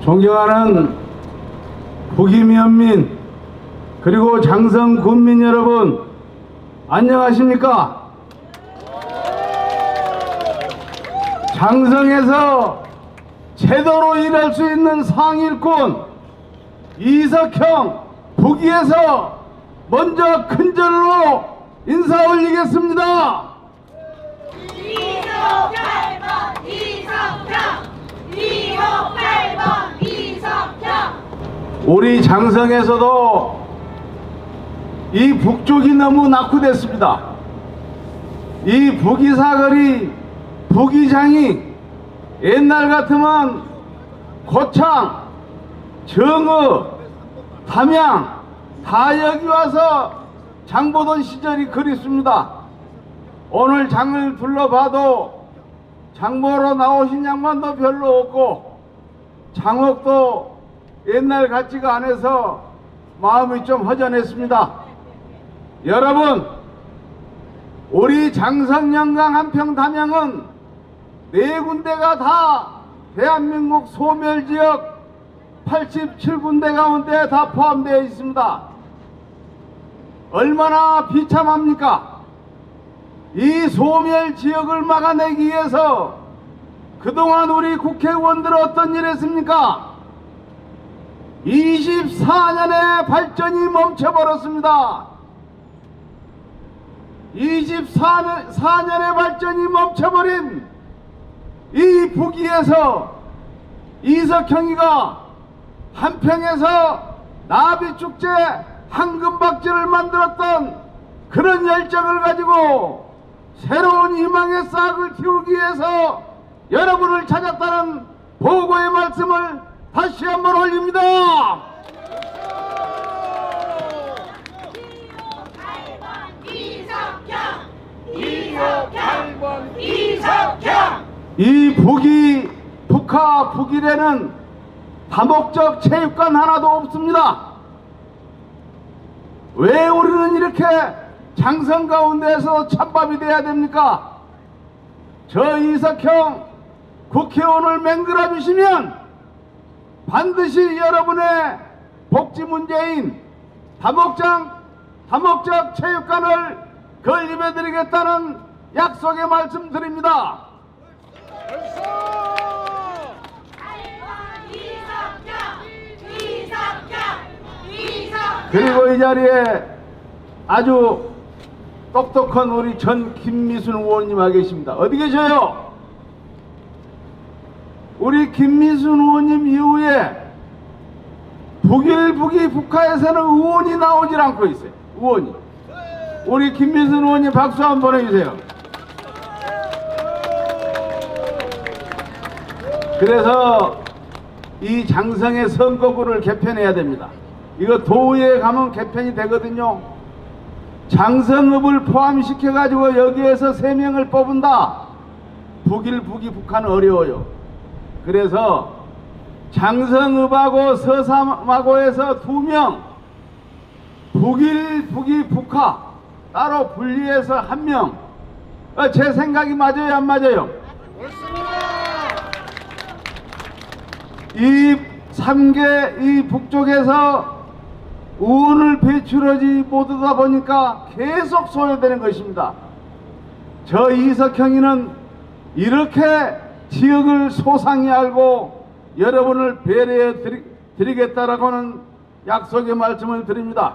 존경하는 북이면민 그리고 장성 군민 여러분, 안녕하십니까? 장성에서 제대로 일할 수 있는 상일꾼 이석형 북이에서 먼저 큰절로 인사 올리겠습니다. 이석 8번 이석형, 2호 8번 이석형. 우리 장성에서도 이 북쪽이 너무 낙후됐습니다. 이 북이사거리, 북이장이 옛날 같으면 고창, 정읍, 담양 다 여기 와서 장 보던 시절이 그립습니다. 오늘 장을 둘러봐도 장 보러 나오신 양반도 별로 없고 장옥도 옛날 같지가 않아서 마음이 좀 허전했습니다. 여러분, 우리 장성, 영광, 한평, 담양은 네 군데가 다 대한민국 소멸지역 87군데 가운데 다 포함되어 있습니다. 얼마나 비참합니까? 이 소멸지역을 막아내기 위해서 그동안 우리 국회의원들은 어떤 일을 했습니까? 24년의 발전이 멈춰버렸습니다. 24년의 발전이 멈춰버린 이 북이에서 이석형이가 한평에서 나비축제 황금박쥐를 만들었던 그런 열정을 가지고 새로운 희망의 싹을 틔우기 위해서 여러분을 찾았다는 보고의 말씀을 다시 한번 올립니다. 8번 이석형, 2호 8번 이석형. 이 북이, 북이래는 다목적 체육관 하나도 없습니다. 왜 우리는 이렇게 장성 가운데에서 찬밥이 돼야 됩니까? 저 이석형 국회의원을 맹글어 주시면 반드시 여러분의 복지 문제인 다목적 체육관을 건립해 드리겠다는 약속의 말씀드립니다. 그리고 이 자리에 아주 똑똑한 우리 전 김미순 의원님 와 계십니다. 어디 계셔요? 우리 김미순 의원님 이후에 북이 북한에서는 의원이 나오질 않고 있어요. 의원이. 우리 김미순 의원님 박수 한번 보내주세요. 그래서 이 장성의 선거구를 개편해야 됩니다. 이거 도의회 가면 개편이 되거든요. 장성읍을 포함시켜가지고 여기에서 3명을 뽑은다. 북이 북한은 어려워요. 그래서 장성읍하고 서삼하고에서 2명, 북이 북하 따로 분리해서 1명. 제 생각이 맞아요, 안 맞아요? 이 3개 이 북쪽에서 의원을 배출하지 못하다 보니까 계속 소요되는 것입니다. 저 이석형이는 이렇게 지역을 소상히 알고 여러분을 배려해 드리겠다라고는 약속의 말씀을 드립니다.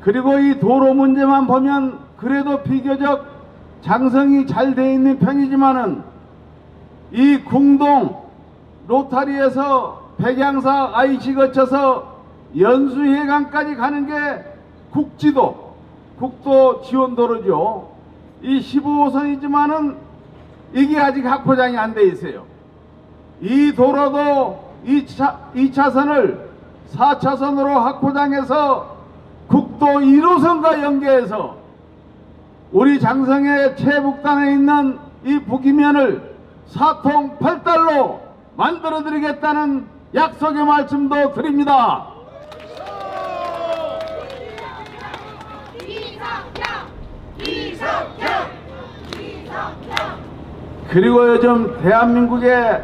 그리고 이 도로 문제만 보면 그래도 비교적 장성이 잘 돼 있는 편이지만은 이 궁동 로타리에서 백양사 IC 거쳐서 연수해강까지 가는 게 국도 지원도로죠. 이 15호선이지만은 이게 아직 확포장이 안 돼 있어요. 이 도로도 2차선을 4차선으로 확포장해서 국도 1호선과 연계해서 우리 장성의 최북단에 있는 이 북이면을 4통 8달로 만들어 드리겠다는 약속의 말씀도 드립니다. 그리고 요즘 대한민국에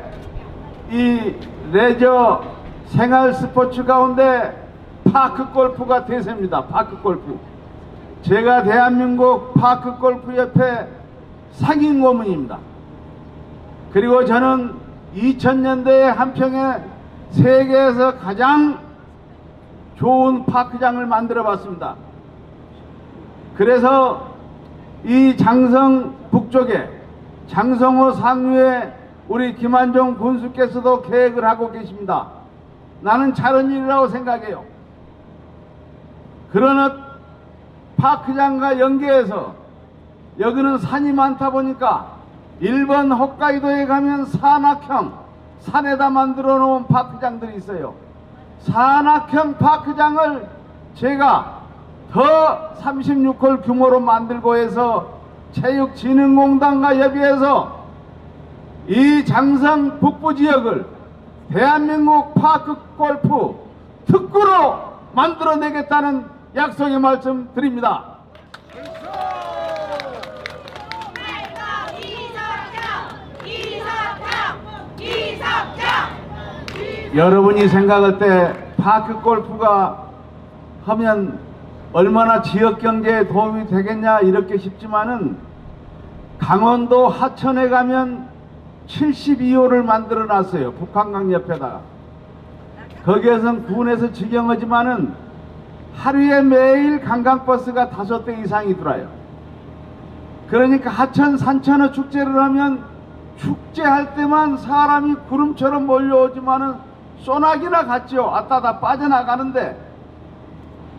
이 레저 생활 스포츠 가운데 파크 골프가 대세입니다. 파크 골프. 제가 대한민국 파크 골프 협회 상임 고문입니다. 그리고 저는 2000년대에 한평에 세계에서 가장 좋은 파크장을 만들어 봤습니다. 그래서 이 장성 북쪽에 장성호 상류에 우리 김한종 군수께서도 계획을 하고 계십니다. 나는 잘한 일이라고 생각해요. 그러나 파크장과 연계해서 여기는 산이 많다 보니까 일본 홋카이도에 가면 산악형 산에다 만들어 놓은 파크장들이 있어요. 산악형 파크장을 제가 더 36홀 규모로 만들고 해서 체육진흥공단과 협의해서 이 장성 북부 지역을 대한민국 파크 골프 특구로 만들어내겠다는 약속의 말씀 드립니다. 여러분이 생각할 때 파크 골프가 하면 얼마나 지역 경제에 도움이 되겠냐 이렇게 싶지만은 강원도 하천에 가면 72호를 만들어 놨어요. 북한강 옆에다가. 거기에선 군에서 직영하지만은 하루에 매일 관광버스가 5대 이상이 들어와요. 그러니까 하천 산천어 축제를 하면 축제할 때만 사람이 구름처럼 몰려오지만은 소나기나 같죠. 아따 다 빠져나가는데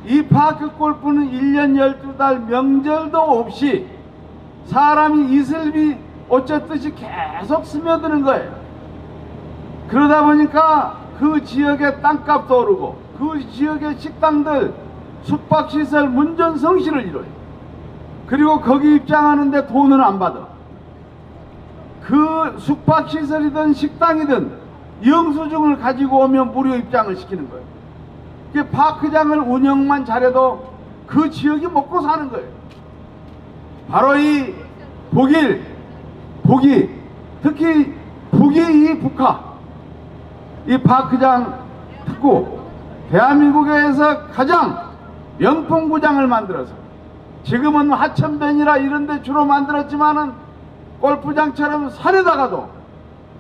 이 파크 골프는 1년 12달 명절도 없이 사람이 이슬비 어쩌듯이 계속 스며드는 거예요. 그러다 보니까 그 지역의 땅값도 오르고 그 지역의 식당들 숙박시설 문전성시를 이뤄요. 그리고 거기 입장하는데 돈은 안 받아. 그 숙박시설이든 식당이든 영수증을 가지고 오면 무료 입장을 시키는 거예요. 파크장을 운영만 잘해도 그 지역이 먹고 사는 거예요. 바로 이 북이 특히 북이 이 북한 이 파크장 특구 대한민국에서 가장 명품 구장을 만들어서 지금은 하천변이라 이런 데 주로 만들었지만은 골프장처럼 산에다가도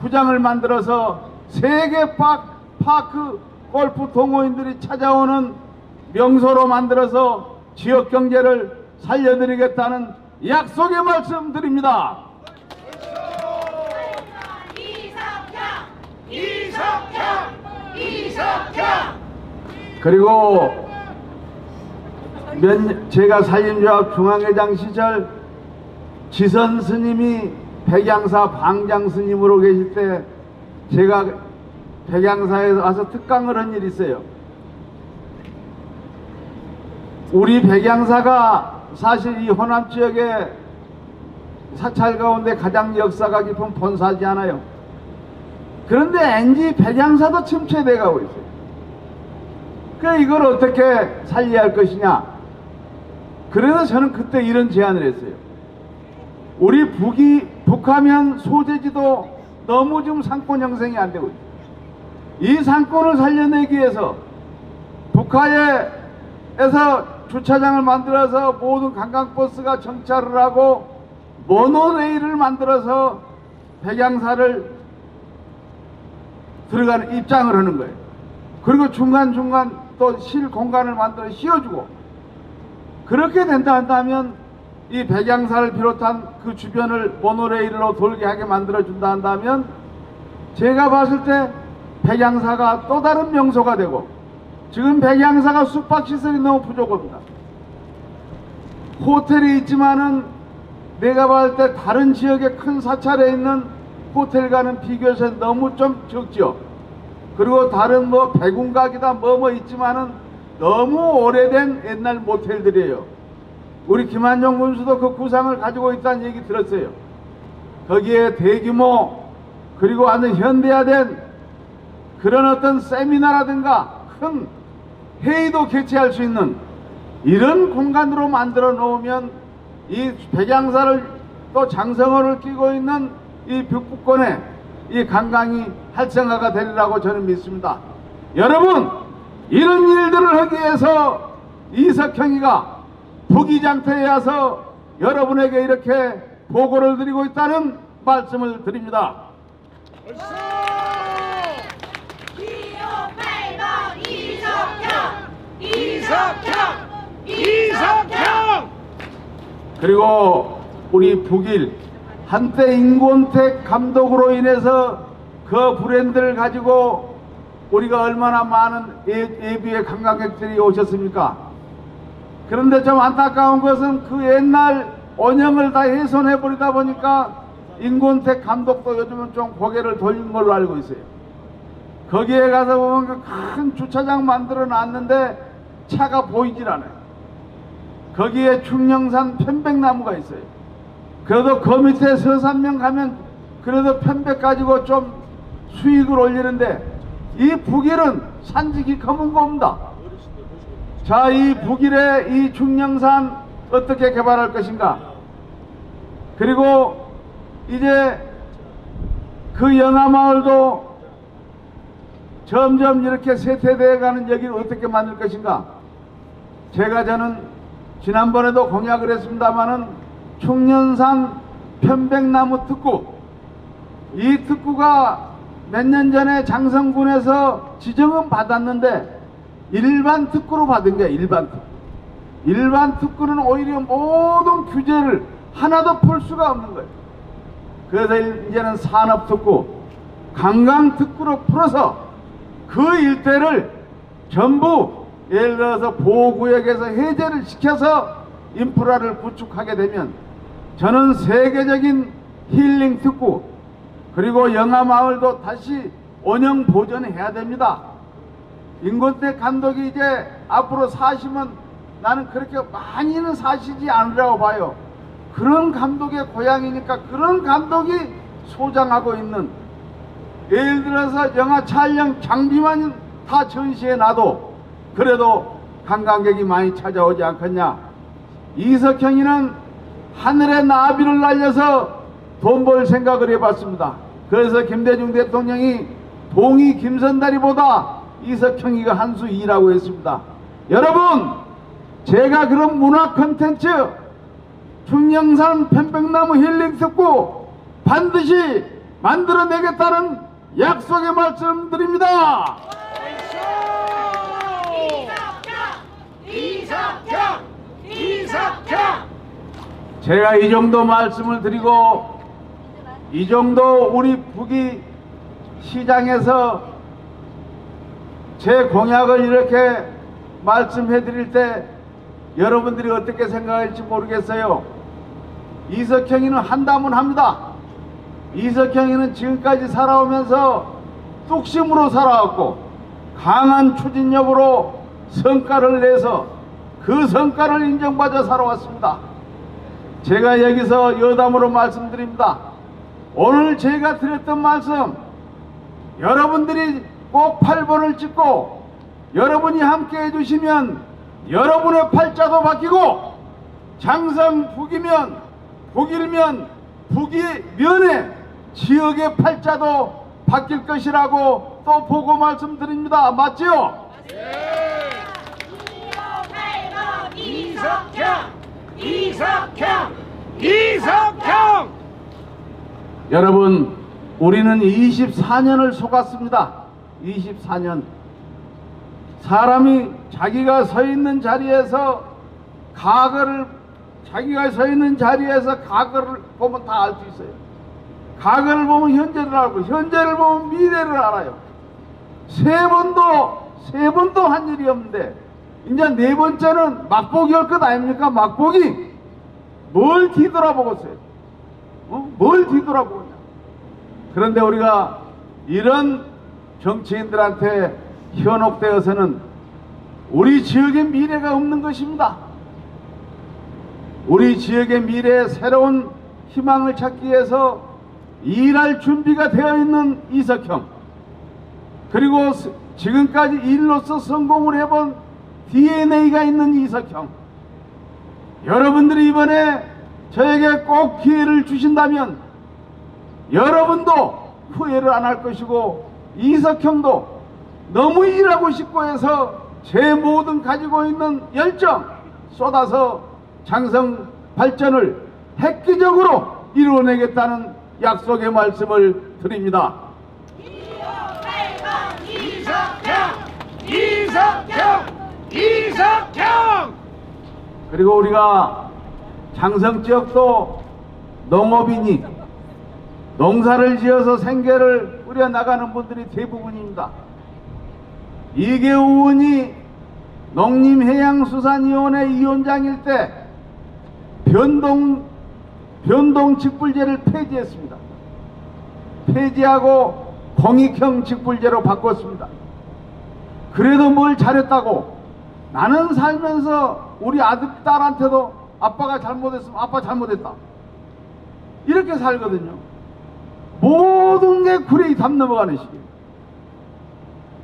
구장을 만들어서 세계 파크 골프 동호인들이 찾아오는 명소로 만들어서 지역 경제를 살려드리겠다는 약속의 말씀 드립니다. 이석형 그리고 제가 산림조합 중앙회장 시절 지선 스님이 백양사 방장 스님으로 계실 때 제가 백양사에 와서 특강을 한 일이 있어요. 우리 백양사가 사실 이 호남 지역의 사찰 가운데 가장 역사가 깊은 본사지 않아요. 그런데 왠지 백양사도 침체돼 가고 있어요. 그래 이걸 어떻게 살려야 할 것이냐. 그래서 저는 그때 이런 제안을 했어요. 우리 북하면 소재지도 너무 지금 상권 형성이 안 되고 있어요. 이 상권을 살려내기 위해서 북하에서 주차장을 만들어서 모든 관광버스가 정차를 하고 모노레일을 만들어서 백양사를 들어가는 입장을 하는 거예요. 그리고 중간중간 또 쉴 공간을 만들어 씌워주고 그렇게 된다 한다면 이 백양사를 비롯한 그 주변을 모노레일로 돌게 하게 만들어준다 한다면 제가 봤을 때 백양사가 또 다른 명소가 되고 지금 백양사가 숙박시설이 너무 부족합니다. 호텔이 있지만은 내가 봤을 때 다른 지역의 큰 사찰에 있는 호텔과는 비교해서 너무 좀 적죠. 그리고 다른 뭐 백운각이다 뭐 있지만은 너무 오래된 옛날 모텔들이에요. 우리 김한종 군수도 그 구상을 가지고 있다는 얘기 들었어요. 거기에 대규모 그리고 아주 현대화된 그런 어떤 세미나라든가 큰 회의도 개최할 수 있는 이런 공간으로 만들어 놓으면 이 백양사를 또 장성호를 끼고 있는 이 북부권에 이 관광이 활성화가 되리라고 저는 믿습니다. 여러분, 이런 일들을 하기 위해서 이석형이가 부기장터에 와서 여러분에게 이렇게 보고를 드리고 있다는 말씀을 드립니다. 기호 8번 이석형! 이석형! 그리고 우리 북일 한때 인권택 감독으로 인해서 그 브랜드를 가지고 우리가 얼마나 많은 예비의 관광객들이 오셨습니까? 그런데 좀 안타까운 것은 그 옛날 원형을 다 훼손해 버리다 보니까 인권택 감독도 요즘은 좀 고개를 돌린 걸로 알고 있어요. 거기에 가서 보면 그 큰 주차장 만들어 놨는데 차가 보이질 않아요. 거기에 충령산 편백나무가 있어요. 그래도 그 밑에 서산면 가면 그래도 편백 가지고 좀 수익을 올리는데 이 북일은 산지기 검은 겁니다. 자, 이 북일의 이 충령산 어떻게 개발할 것인가? 그리고 이제 그 영화마을도 점점 이렇게 쇠퇴되어 가는 여기를 어떻게 만들 것인가? 저는 지난번에도 공약을 했습니다마는 충년산 편백나무 특구, 이 특구가 몇 년 전에 장성군에서 지정은 받았는데 일반 특구로 받은 거야. 일반 특구. 일반 특구는 오히려 모든 규제를 하나도 풀 수가 없는 거예요. 그래서 이제는 산업 특구, 관광 특구로 풀어서 그 일대를 전부 예를 들어서 보호구역에서 해제를 시켜서 인프라를 구축하게 되면 저는 세계적인 힐링 특구 그리고 영화마을도 다시 원형 보존해야 됩니다. 인권택 감독이 이제 앞으로 사시면 나는 그렇게 많이는 사시지 않으라고 봐요. 그런 감독의 고향이니까 그런 감독이 소장하고 있는, 예를 들어서 영화 촬영 장비만 다 전시해 놔도 그래도 관광객이 많이 찾아오지 않겠냐. 이석형이는 하늘에 나비를 날려서 돈 벌 생각을 해봤습니다. 그래서 김대중 대통령이 봉이 김선다리보다 이석형이가 한 수 이라고 했습니다. 여러분, 제가 그런 문화 콘텐츠 충령산 편백나무 힐링 특구 반드시 만들어내겠다는 약속의 말씀드립니다. 이석형! 제가 이 정도 말씀을 드리고 이 정도 우리 북이 시장에서 제 공약을 이렇게 말씀해 드릴 때 여러분들이 어떻게 생각할지 모르겠어요. 이석형이는 한다면 합니다. 이석형이는 지금까지 살아오면서 뚝심으로 살아왔고 강한 추진력으로 성과를 내서 그 성과를 인정받아 살아왔습니다. 제가 여기서 여담으로 말씀드립니다. 오늘 제가 드렸던 말씀, 여러분들이 꼭 8번을 찍고 여러분이 함께 해주시면 여러분의 팔자도 바뀌고 장성 북이면 북일면 북이면의 지역의 팔자도 바뀔 것이라고 또 보고 말씀드립니다. 맞지요? 이석형! 여러분, 우리는 24년을 속았습니다. 24년. 사람이 자기가 서 있는 자리에서 과거를 보면 다 알 수 있어요. 과거를 보면 현재를 알고, 현재를 보면 미래를 알아요. 세 번도 한 일이 없는데 이제 네 번째는 막보기 할 것 아닙니까? 막보기. 뭘 뒤돌아보겠어요? 뭘 뒤돌아보냐? 그런데 우리가 이런 정치인들한테 현혹되어서는 우리 지역의 미래가 없는 것입니다. 우리 지역의 미래에 새로운 희망을 찾기 위해서 일할 준비가 되어 있는 이석형, 그리고 지금까지 일로서 성공을 해본 DNA가 있는 이석형, 여러분들이 이번에 저에게 꼭 기회를 주신다면 여러분도 후회를 안 할 것이고, 이석형도 너무 일하고 싶고 해서 제 모든 가지고 있는 열정 쏟아서 장성 발전을 획기적으로 이루어내겠다는 약속의 말씀을 드립니다. 이석형! 이석형! 그리고 우리가 장성 지역도 농업인이 농사를 지어서 생계를 꾸려 나가는 분들이 대부분입니다. 이계우 의원이 농림해양수산위원회 위원장일 때 변동 직불제를 폐지했습니다. 폐지하고 공익형 직불제로 바꿨습니다. 그래도 뭘 잘했다고, 나는 살면서 우리 아들, 딸한테도 아빠가 잘못했으면 아빠 잘못했다, 이렇게 살거든요. 모든 게 굴에 담 넘어가는 시기입니다.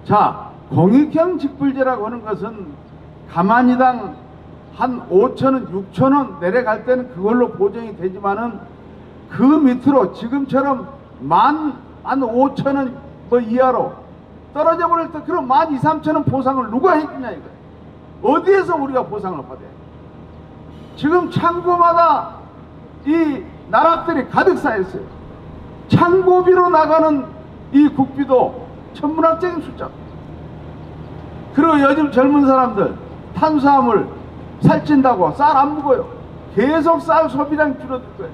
자, 공익형 직불제라고 하는 것은 가만히당 한 5천원, 6천원 내려갈 때는 그걸로 보정이 되지만은 그 밑으로 지금처럼 한 5천원 뭐 이하로 떨어져 버릴 때 그럼 12,000, 3,000원 보상을 누가 해주냐 이거예요. 어디에서 우리가 보상을 받아야 돼? 지금 창고마다 이 나락들이 가득 쌓여 있어요. 창고비로 나가는 이 국비도 천문학적인 숫자. 그리고 요즘 젊은 사람들 탄수화물 살찐다고 쌀 안 먹어요. 계속 쌀 소비량이 줄어들 거예요.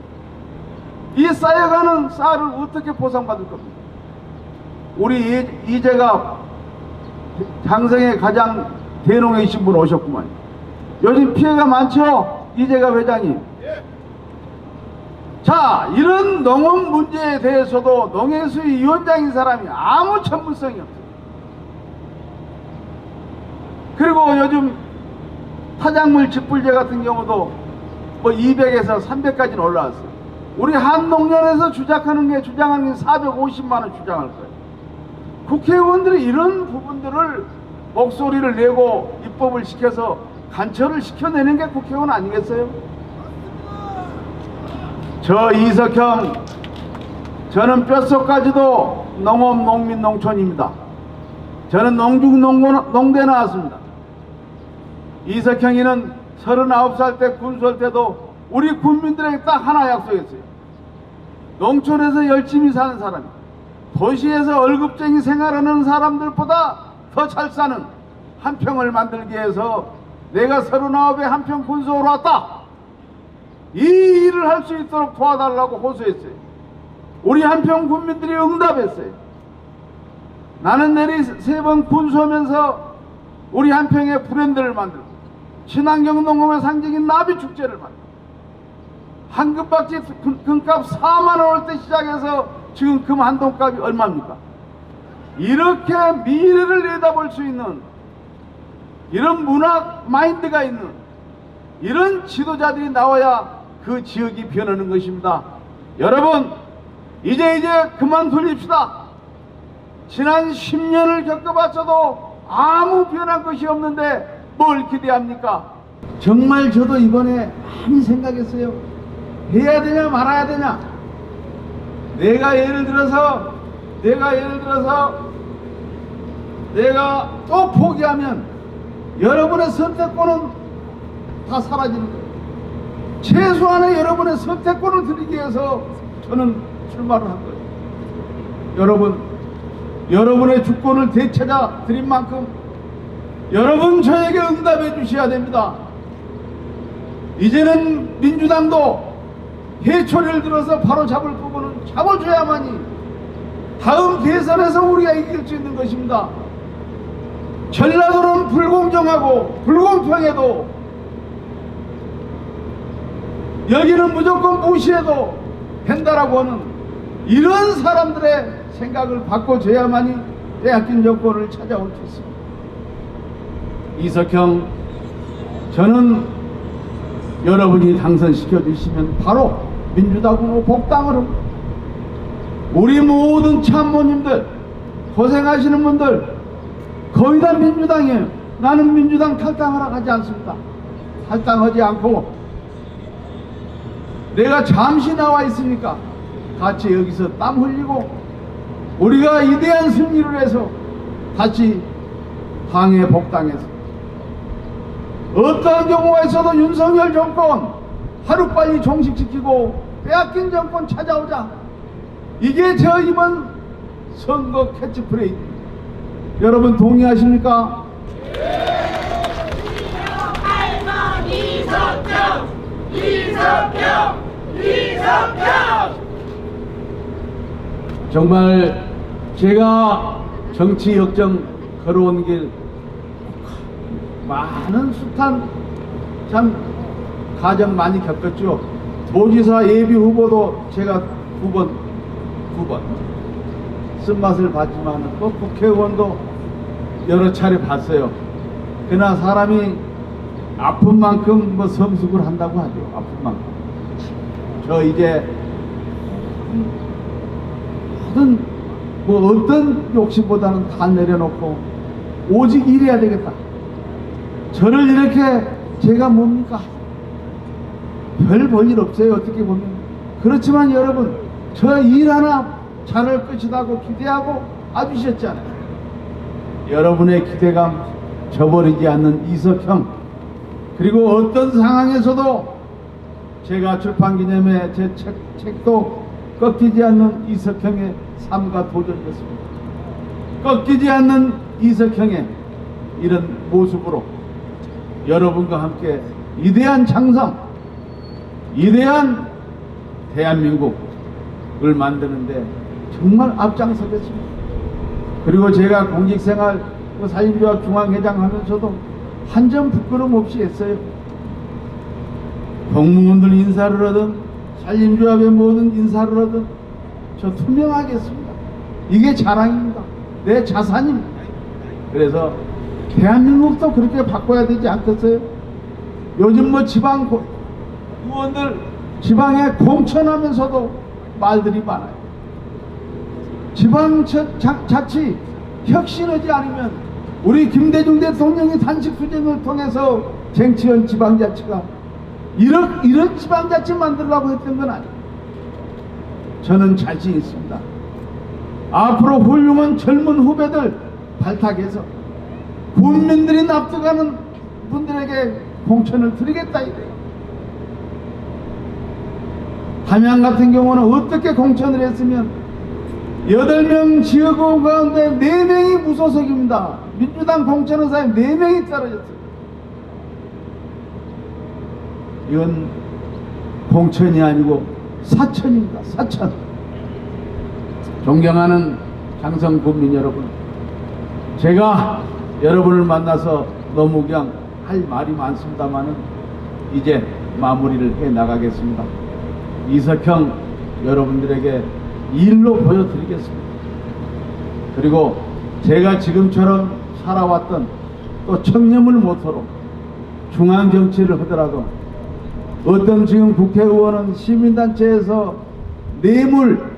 이 쌓여가는 쌀을 어떻게 보상받을 겁니까? 우리 이재가 장성에 가장 대농이신 분 오셨구만. 요즘 피해가 많죠? 이재가 회장님. 자, 이런 농업 문제에 대해서도 농해수위 위원장인 사람이 아무 전문성이 없어요. 그리고 요즘 타작물 직불제 같은 경우도 뭐 200에서 300까지는 올라왔어요. 우리 한농연에서 주장하는 게 450만 원 주장할 거예요. 국회의원들이 이런 부분들을 목소리를 내고 입법을 시켜서 간처를 시켜내는 게 국회의원 아니겠어요? 저 이석형, 저는 뼛속까지도 농업, 농민, 농촌입니다. 저는 농대 나왔습니다. 이석형이는 39살 때 군수할 때도 우리 군민들에게 딱 하나 약속했어요. 농촌에서 열심히 사는 사람이 도시에서 월급쟁이 생활하는 사람들보다 더 잘 사는 한평을 만들기 위해서 내가 39에 한평 군수로 왔다, 이 일을 할 수 있도록 도와달라고 호소했어요. 우리 한평 군민들이 응답했어요. 나는 내리 3번 군수하면서 우리 한평의 브랜드를 만들고 친환경 농업의 상징인 나비축제를 만들고 한 금박지 금값 4만 원 올 때 시작해서 지금 금 한 돈값이 얼마입니까? 이렇게 미래를 내다볼 수 있는 이런 문화 마인드가 있는 이런 지도자들이 나와야 그 지역이 변하는 것입니다. 여러분, 이제 그만 돌립시다. 지난 10년을 겪어봤어도 아무 변한 것이 없는데 뭘 기대합니까? 정말 저도 이번에 많이 생각했어요. 해야 되냐 말아야 되냐. 내가 예를 들어서 내가 또 포기하면 여러분의 선택권은 다 사라지는 거예요. 최소한의 여러분의 선택권을 드리기 위해서 저는 출마를 한 거예요. 여러분, 여러분의 주권을 되찾아 드린 만큼 여러분 저에게 응답해 주셔야 됩니다. 이제는 민주당도 해초리를 들어서 바로 잡을 부분은 잡아줘야만이 다음 대선에서 우리가 이길 수 있는 것입니다. 전라도는 불공정하고 불공평해도 여기는 무조건 무시해도 된다라고 하는 이런 사람들의 생각을 바꿔줘야만이 빼앗긴 정권을 찾아올 수 있습니다. 이석형, 저는 여러분이 당선시켜 주시면 바로 민주당으로 복당을 합니다. 우리 모든 참모님들, 고생하시는 분들 거의 다 민주당이에요. 나는 민주당 탈당하러 가지 않습니다. 탈당하지 않고 내가 잠시 나와 있으니까 같이 여기서 땀 흘리고 우리가 위대한 승리를 해서 다시 당에 복당해서 어떠한 경우가 있어도 윤석열 정권 하루빨리 종식시키고 빼앗긴 정권 찾아오자. 이게 저 이번 선거 캐치프레이즈입니다. 여러분 동의하십니까? 이석경! 이석경! 이석경! 정말 제가 정치 역정 걸어온 길 많은 숱한 참 가정 많이 겪었죠. 도지사 예비 후보도 제가 두 번 쓴맛을 봤지만 또 국회의원도 여러 차례 봤어요. 그러나 사람이 아픈 만큼 뭐 성숙을 한다고 하죠. 아픈 만큼. 저 이제 모든 뭐 어떤 욕심보다는 다 내려놓고 오직 일해야 되겠다. 저를 이렇게 제가 뭡니까? 별 볼 일 없어요. 어떻게 보면. 그렇지만 여러분 저 일 하나 잘할 것이라고 기대하고 와주셨잖아요. 여러분의 기대감 저버리지 않는 이석형, 그리고 어떤 상황에서도 제가 출판기념회 제 책도 꺾이지 않는 이석형의 삶과 도전이었습니다. 꺾이지 않는 이석형의 이런 모습으로 여러분과 함께 위대한 장성, 위대한 대한민국을 만드는데 정말 앞장서겠습니다. 그리고 제가 공직생활 산림조합 중앙회장 하면서도 한 점 부끄럼 없이 했어요. 공무원들 인사를 하든 산림조합의 모든 인사를 하든 저 투명하게 했습니다. 이게 자랑입니다. 내 자산입니다. 그래서 대한민국도 그렇게 바꿔야 되지 않겠어요? 요즘 뭐 지방 의원들 지방에 공천하면서도 말들이 많아요. 지방자치 혁신하지 않으면 우리 김대중 대통령이 단식수쟁을 통해서 쟁취한 지방자치가 이런 지방자치 만들려고 했던 건 아니에요. 저는 자신 있습니다. 앞으로 훌륭한 젊은 후배들 발탁해서 국민들이 납득하는 분들에게 공천을 드리겠다 이거예요. 담양 같은 경우는 어떻게 공천을 했으면 8명 지역의원 가운데 4명이 무소속입니다. 민주당 공천 의사에 4명이 떨어졌어요. 이건 공천이 아니고 사천입니다. 사천. 존경하는 장성 국민 여러분, 제가 여러분을 만나서 너무 그냥 할 말이 많습니다만은 이제 마무리를 해 나가겠습니다. 이석형 여러분들에게 일로 보여드리겠습니다. 그리고 제가 지금처럼 살아왔던 또 청렴을 모토로 중앙정치를 하더라도 어떤 지금 국회의원은 시민단체에서 뇌물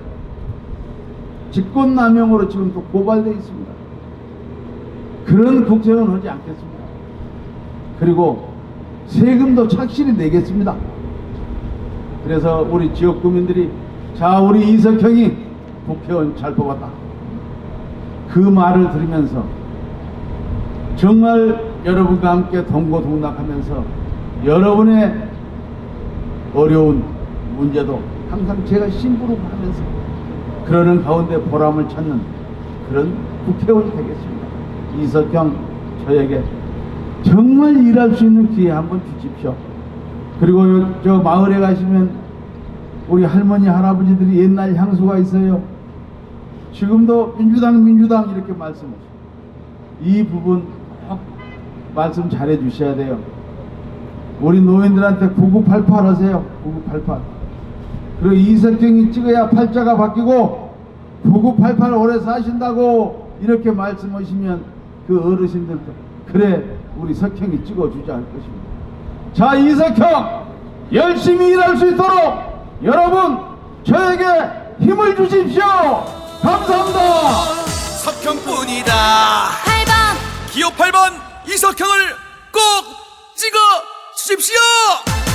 직권남용으로 지금 또 고발되어 있습니다. 그런 국정은 하지 않겠습니다. 그리고 세금도 착실히 내겠습니다. 그래서 우리 지역 구민들이 자, 우리 이석형이 국회의원 잘 뽑았다, 그 말을 들으면서 정말 여러분과 함께 동고동락하면서 여러분의 어려운 문제도 항상 제가 심부름하면서 그러는 가운데 보람을 찾는 그런 국회의원이 되겠습니다. 이석형 저에게 정말 일할 수 있는 기회 한번 주십시오. 그리고 저 마을에 가시면 우리 할머니 할아버지들이 옛날 향수가 있어요. 지금도 민주당 이렇게 말씀하시죠. 이 부분 꼭 말씀 잘해 주셔야 돼요. 우리 노인들한테 9988 하세요. 9988. 그리고 이석경이 찍어야 팔자가 바뀌고 9988 오래 사신다고 이렇게 말씀하시면 그 어르신들도 그래 우리 석형이 찍어주지 않을 것입니다. 자, 이석형 열심히 일할 수 있도록 여러분 저에게 힘을 주십시오. 감사합니다. 석형뿐이다. 8번 기호 8번 이석형을 꼭 찍어 주십시오.